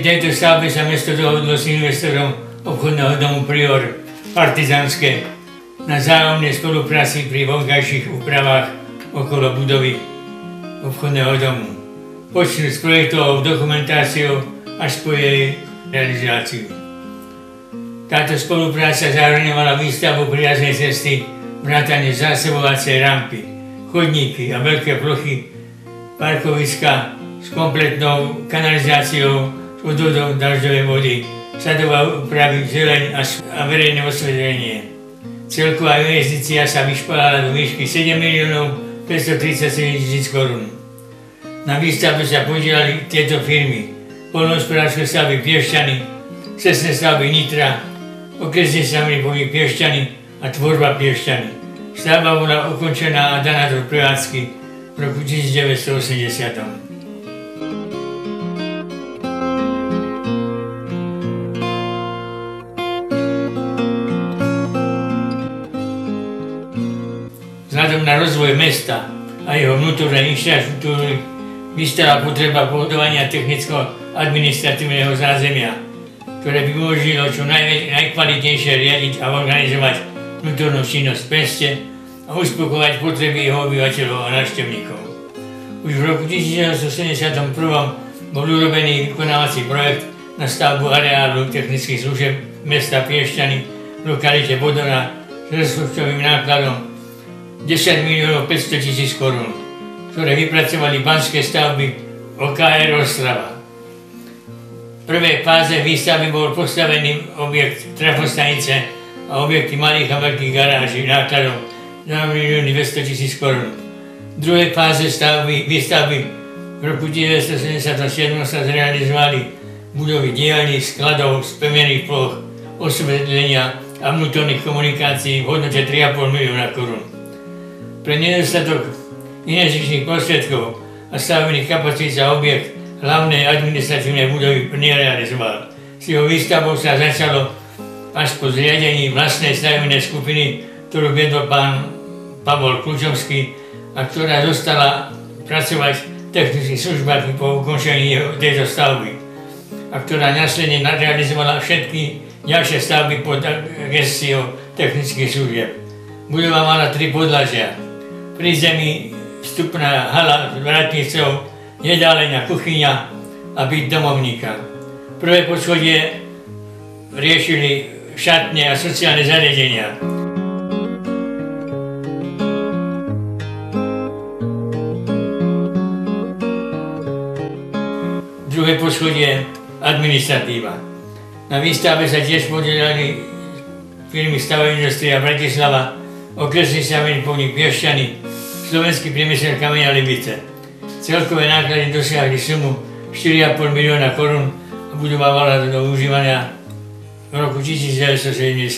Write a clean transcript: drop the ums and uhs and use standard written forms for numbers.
tejto stavbe sa mesto dohodlo s investorom obchodného domu Prior Partizánske na vzájomnej spolupráci pri vonkajších úpravách okolo budovy obchodného domu. Počnúť s projektovou dokumentáciou až po jej realizáciu. Táto spolupráca zahrňovala výstavbu priaznej cesty, vrátane zásobovacej rampy, chodníky a veľké plochy parkoviska s kompletnou kanalizáciou s odvodom dažďovej vody, sadová úpravy, zeleň a verejné osvetlenie. Celková investícia sa vyšplhala do výšky 7 537 000 korún. Na výstavbe sa podielali tieto firmy: poľnohospodárske stavby Piešťany, cestné stavby Nitra, okresný stavebný podnik Piešťany a tvorba Piešťany. Stavba bola ukončená a daná do prevádzky v roku 1980. Vzhľadom na rozvoj mesta a jeho vnútornej infraštruktúry vystala potreba budovania technicko-administratívneho zázemia, ktoré by umožnilo čo najkvalitnejšie riadiť a organizovať vnútornú činnosť v meste a uspokojovať potreby jeho obyvateľov a návštevníkov. Už v roku 1971 bol urobený vykonávací projekt na stavbu areálu technických služieb mesta Piešťany v lokalite Bodona s rozpočtovým nákladom 10 500 000 korún, ktoré vypracovali banské stavby OKR Ostrava. V prvej fáze výstavby bol postavený objekt trafostanice a objekty malých a veľkých garáží nákladom 2 200 000 korún. V druhej fáze výstavby v roku 1977 sa zrealizovali budovy dielní, skladov, spevnených ploch, osvetlenia a vnútorných komunikácií v hodnote 3,5 milióna korún. Pre nedostatok investičných prostriedkov a stavebných kapacít sa objekt hlavnej administratívnej budovy nerealizoval. S jeho výstavbou sa začalo až po zriadení vlastnej stavebnej skupiny, ktorú viedol pán Pavol Kľúčovský a ktorá zostala pracovať v technických službách po ukončení tejto stavby a ktorá následne realizovala všetky ďalšie stavby pod gestiou technických služieb. Budova mala 3 podlažia. Pri zemi vstupná hala s vratnicou, jedáleň a kuchyňa a byt domovníka. Prvé poschodie riešili šatne a sociálne zariadenia. Druhé poschodie administratíva. Na výstave sa tiež podielali firmy Stavebná industria Bratislava, okresný stavebný podnik Piešťany, Slovenský priemysel kameňa Libice. Celkové náklady dosiahli sumu 4,5 milióna korún a budova bola do užívania v roku 1979.